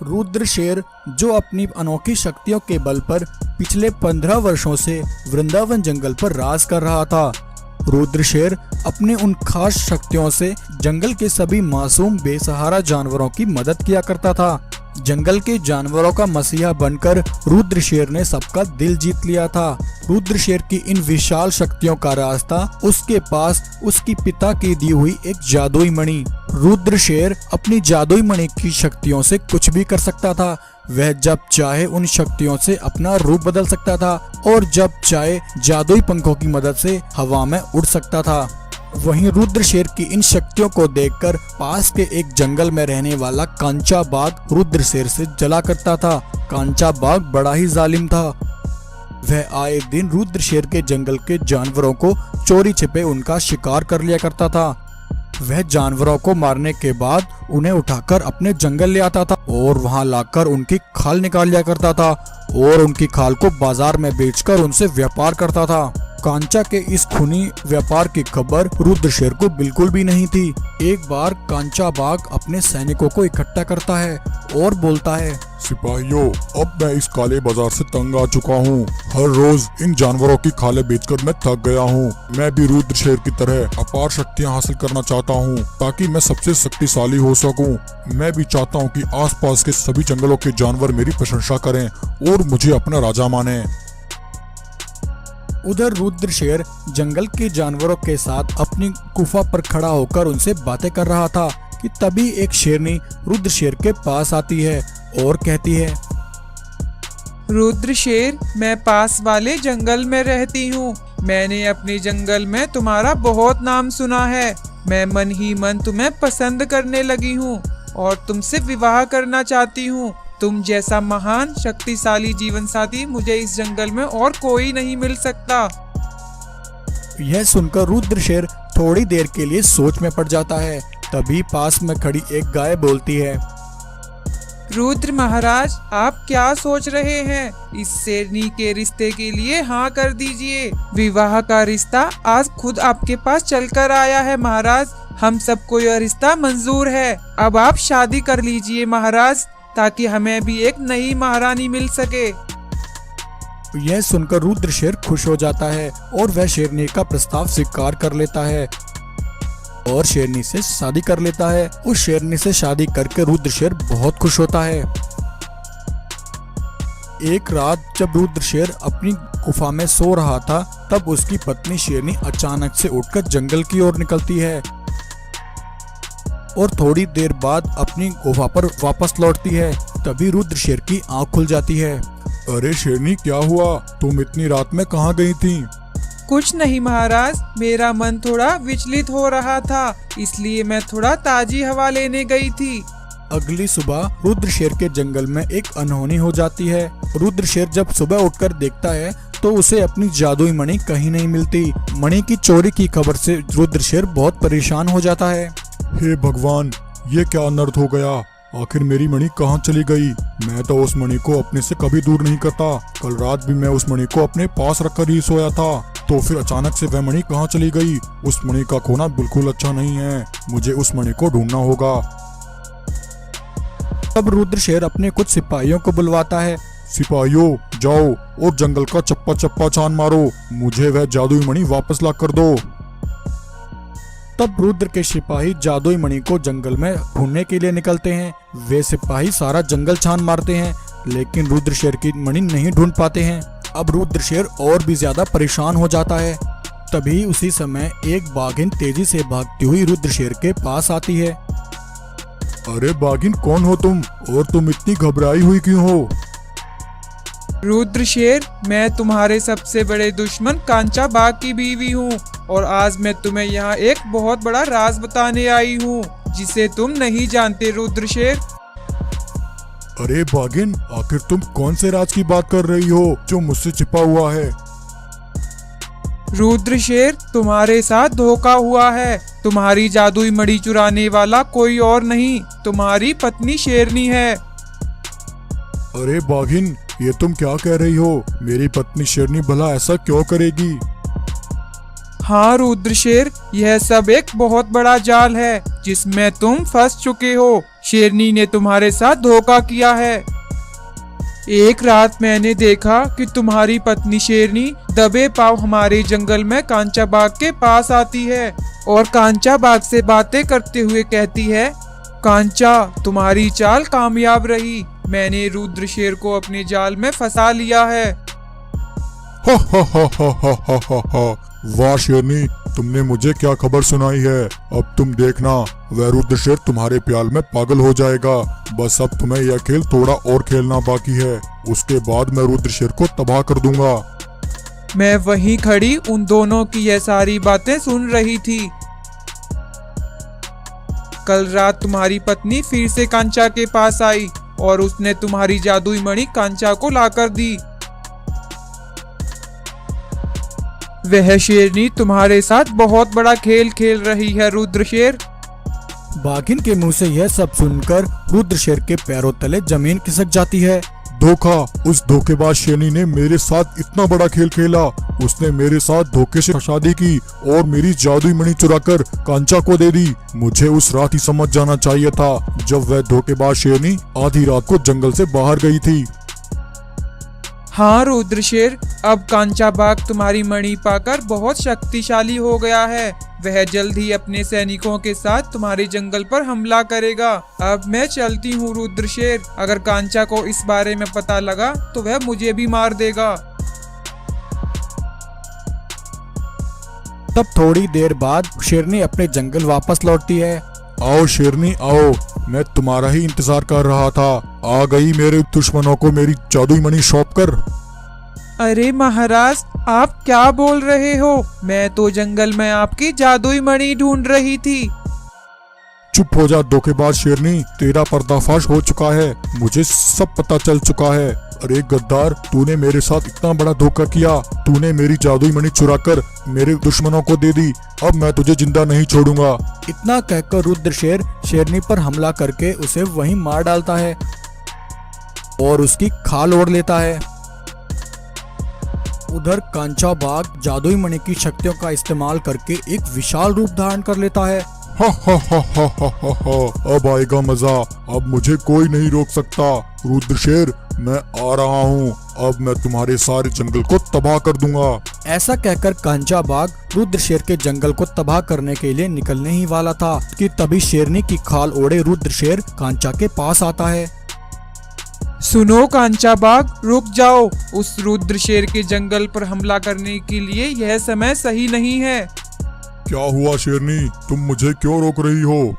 रुद्र शेर जो अपनी अनोखी शक्तियों के बल पर पिछले 15 वर्षों से वृंदावन जंगल पर राज कर रहा था। रुद्र शेर अपने उन खास शक्तियों से जंगल के सभी मासूम बेसहारा जानवरों की मदद किया करता था। जंगल के जानवरों का मसीहा बनकर रुद्र शेर ने सबका दिल जीत लिया था। रुद्र शेर की इन विशाल शक्तियों का रास्ता उसके पास उसकी पिता की दी हुई एक जादुई मणि। रुद्र शेर अपनी जादुई मणि की शक्तियों से कुछ भी कर सकता था। वह जब चाहे उन शक्तियों से अपना रूप बदल सकता था और जब चाहे जादुई पंखों की मदद से हवा में उड़ सकता था। वहीं रुद्र शेर की इन शक्तियों को देखकर पास के एक जंगल में रहने वाला कांचा बाघ रुद्र शेर से जला करता था। कांचा बाघ बड़ा ही जालिम था। वह आए दिन रुद्र शेर के जंगल के जानवरों को चोरी छिपे उनका शिकार कर लिया करता था। वह जानवरों को मारने के बाद उन्हें उठाकर अपने जंगल ले आता था और वहां लाकर उनकी खाल निकाल लिया करता था और उनकी खाल को बाजार में बेचकर उनसे व्यापार करता था। कांचा के इस खूनी व्यापार की खबर रुद्र शेर को बिल्कुल भी नहीं थी। एक बार कांचा बाघ अपने सैनिकों को इकट्ठा करता है और बोलता है, सिपाहियों, अब मैं इस काले बाजार से तंग आ चुका हूँ। हर रोज इन जानवरों की खालें बेचकर मैं थक गया हूँ। मैं भी रुद्र शेर की तरह अपार शक्तियाँ हासिल करना चाहता हूँ ताकि मैं सबसे शक्तिशाली हो सकूँ। मैं भी चाहता हूँ कि आसपास के सभी जंगलों के जानवर मेरी प्रशंसा करें और मुझे अपना राजा माने। उधर रुद्र शेर जंगल के जानवरों के साथ अपनी गुफा पर खड़ा होकर उनसे बातें कर रहा था कि तभी एक शेरनी रुद्र शेर के पास आती है और कहती है, रुद्र शेर, मैं पास वाले जंगल में रहती हूँ। मैंने अपने जंगल में तुम्हारा बहुत नाम सुना है। मैं मन ही मन तुम्हें पसंद करने लगी हूँ और तुमसे विवाह करना चाहती हूँ। तुम जैसा महान शक्तिशाली जीवन साथी मुझे इस जंगल में और कोई नहीं मिल सकता। यह सुनकर रुद्र शेर थोड़ी देर के लिए सोच में पड़ जाता है। तभी पास में खड़ी एक गाय बोलती है, रुद्र महाराज, आप क्या सोच रहे हैं? इस शेरनी के रिश्ते के लिए हाँ कर दीजिए। विवाह का रिश्ता आज खुद आपके पास चलकर आया है महाराज। हम सबको यह रिश्ता मंजूर है। अब आप शादी कर लीजिए महाराज, ताकि हमें भी एक नई महारानी मिल सके। यह सुनकर रुद्र शेर खुश हो जाता है और वह शेरनी का प्रस्ताव स्वीकार कर लेता है और शेरनी से शादी कर लेता है। उस शेरनी से शादी करके रुद्र शेर बहुत खुश होता है। एक रात जब रुद्र शेर अपनी गुफा में सो रहा था, तब उसकी पत्नी शेरनी अचानक से उठकर जंगल की ओर निकलती है और थोड़ी देर बाद अपनी गुफा पर वापस लौटती है। तभी रुद्र शेर की आंख खुल जाती है। अरे शेरनी, क्या हुआ? तुम इतनी रात में कहाँ गई थी? कुछ नहीं महाराज, मेरा मन थोड़ा विचलित हो रहा था, इसलिए मैं थोड़ा ताजी हवा लेने गई थी। अगली सुबह रुद्र शेर के जंगल में एक अनहोनी हो जाती है। रुद्र शेर जब सुबह उठकर देखता है तो उसे अपनी जादुई मणि कहीं नहीं मिलती। मणि की चोरी की खबर से रुद्र शेर बहुत परेशान हो जाता है। हे भगवान, ये क्या अनर्थ हो गया? आखिर मेरी मणि कहाँ चली गई? मैं तो उस मणि को अपने से कभी दूर नहीं करता। कल रात भी मैं उस मणि को अपने पास रखकर ही सोया था, तो फिर अचानक से वह मणि कहाँ चली गई? उस मणि का खोना बिल्कुल अच्छा नहीं है। मुझे उस मणि को ढूंढना होगा। तब रुद्र शेर अपने कुछ सिपाहियों को बुलवाता है। सिपाहियों, जाओ और जंगल का चप्पा चप्पा छान मारो। मुझे वह जादुई मणि वापस ला कर दो। तब रुद्र के सिपाही जादुई मणि को जंगल में ढूंढने के लिए निकलते हैं। वे सिपाही सारा जंगल छान मारते हैं, लेकिन रुद्र शेर की मणि नहीं ढूंढ पाते हैं। अब रुद्र शेर और भी ज्यादा परेशान हो जाता है। तभी उसी समय एक बाघिन तेजी से भागती हुई रुद्र शेर के पास आती है। अरे बाघिन, कौन हो तुम और तुम इतनी घबराई हुई क्यों हो? रुद्र शेर, मैं तुम्हारे सबसे बड़े दुश्मन कांचा बाघ की बीवी हूँ और आज मैं तुम्हें यहाँ एक बहुत बड़ा राज बताने आई हूँ जिसे तुम नहीं जानते रुद्र शेर। अरे बाघिन, आखिर तुम कौन से राज की बात कर रही हो जो मुझसे छिपा हुआ है? रुद्र शेर, तुम्हारे साथ धोखा हुआ है। तुम्हारी जादुई मणि चुराने वाला कोई और नहीं, तुम्हारी पत्नी शेरनी है। अरे बाघिन, ये तुम क्या कह रही हो? मेरी पत्नी शेरनी भला ऐसा क्यों करेगी? हाँ रुद्र शेर, यह सब एक बहुत बड़ा जाल है जिसमें तुम फंस चुके हो। शेरनी ने तुम्हारे साथ धोखा किया है। एक रात मैंने देखा कि तुम्हारी पत्नी शेरनी दबे पांव हमारे जंगल में कांचा बाग के पास आती है और कांचा बाग से बातें करते हुए कहती है, कांचा तुम्हारी चाल कामयाब रही, मैंने रुद्र शेर को अपने जाल में फंसा लिया है। हा हा हा हा हा हा हा हा। वाह शेरनी, तुमने मुझे क्या खबर सुनाई है। अब तुम देखना, वह रुद्र शेर तुम्हारे प्याल में पागल हो जाएगा। बस अब तुम्हें यह खेल थोड़ा और खेलना बाकी है, उसके बाद मैं रुद्र शेर को तबाह कर दूंगा। मैं वहीं खड़ी उन दोनों की यह सारी बातें सुन रही थी। कल रात तुम्हारी पत्नी फिर से कांचा के पास आई और उसने तुम्हारी जादुई मणि कांचा को लाकर दी। वह शेरनी तुम्हारे साथ बहुत बड़ा खेल खेल रही है रुद्र शेर। बाघिन के मुंह से यह सब सुनकर रुद्र शेर के पैरों तले जमीन खिसक जाती है। धोखा, उस धोखेबाज शेरनी ने मेरे साथ इतना बड़ा खेल खेला। उसने मेरे साथ धोखे से शादी की और मेरी जादुई मणि चुराकर कांचा को दे दी। मुझे उस रात ही समझ जाना चाहिए था जब वह धोखेबाज शेरनी आधी रात को जंगल से बाहर गई थी। हाँ रुद्र शेर, अब कांचा बाग तुम्हारी मणि पाकर बहुत शक्तिशाली हो गया है। वह जल्द ही अपने सैनिकों के साथ तुम्हारे जंगल पर हमला करेगा। अब मैं चलती हूँ रुद्र शेर, अगर कांचा को इस बारे में पता लगा तो वह मुझे भी मार देगा। तब थोड़ी देर बाद शेरनी अपने जंगल वापस लौटती है। आओ शेरनी आओ, मैं तुम्हारा ही इंतजार कर रहा था। आ गई मेरे दुश्मनों को मेरी जादुई मणि सौंप कर। अरे महाराज, आप क्या बोल रहे हो? मैं तो जंगल में आपकी जादुई मणि ढूंढ रही थी। चुप हो जा धोखेबाज शेरनी, तेरा पर्दाफाश हो चुका है, मुझे सब पता चल चुका है। अरे गद्दार, तूने मेरे साथ इतना बड़ा धोखा किया। तूने मेरी जादुई मणि चुराकर मेरे दुश्मनों को दे दी। अब मैं तुझे जिंदा नहीं छोड़ूंगा। इतना कहकर रुद्र शेर शेरनी पर हमला करके उसे वहीं मार डालता है और उसकी खाल ओढ़ लेता है। उधर कांचा बाग जादुई मणि की शक्तियों का इस्तेमाल करके एक विशाल रूप धारण कर लेता है। हा हा हा हा हा हा हा। अब आएगा मजा, अब मुझे कोई नहीं रोक सकता। रुद्र शेर, मैं आ रहा हूँ। अब मैं तुम्हारे सारे जंगल को तबाह कर दूंगा। ऐसा कहकर कांचा बाग रुद्र शेर के जंगल को तबाह करने के लिए निकलने ही वाला था कि तभी शेरनी की खाल ओढ़े रुद्र शेर कांचा के पास आता है। सुनो कांचा बाग, रुक जाओ। उस रुद्र शेर के जंगल पर हमला करने के लिए यह समय सही नहीं है। क्या हुआ शेरनी, तुम मुझे क्यों रोक रही हो?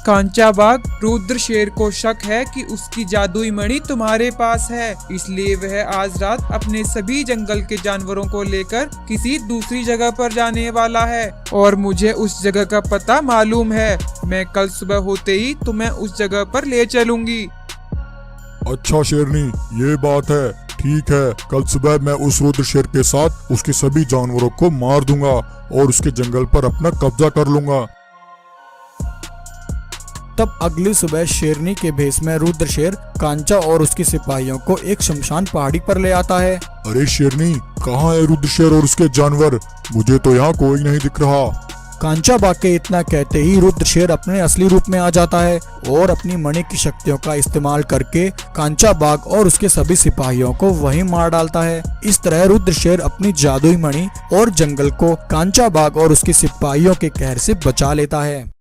कांचा बाग, रुद्र शेर को शक है कि उसकी जादुई मणि तुम्हारे पास है, इसलिए वह आज रात अपने सभी जंगल के जानवरों को लेकर किसी दूसरी जगह पर जाने वाला है और मुझे उस जगह का पता मालूम है। मैं कल सुबह होते ही तुम्हें उस जगह पर ले चलूंगी। अच्छा शेरनी, ये बात है। ठीक है, कल सुबह मैं उस रुद्र शेर के साथ उसके सभी जानवरों को मार दूंगा और उसके जंगल पर अपना कब्जा कर लूंगा। तब अगली सुबह शेरनी के भेष में रुद्र शेर कांचा और उसके सिपाहियों को एक शमशान पहाड़ी पर ले आता है। अरे शेरनी, कहाँ है रुद्र शेर और उसके जानवर? मुझे तो यहाँ कोई नहीं दिख रहा। कांचा बाग के इतना कहते ही रुद्र शेर अपने असली रूप में आ जाता है और अपनी मणि की शक्तियों का इस्तेमाल करके कांचा बाग और उसके सभी सिपाहियों को वहीं मार डालता है। इस तरह रुद्र शेर अपनी जादुई मणि और जंगल को कांचा बाग और उसके सिपाहियों के कहर से बचा लेता है।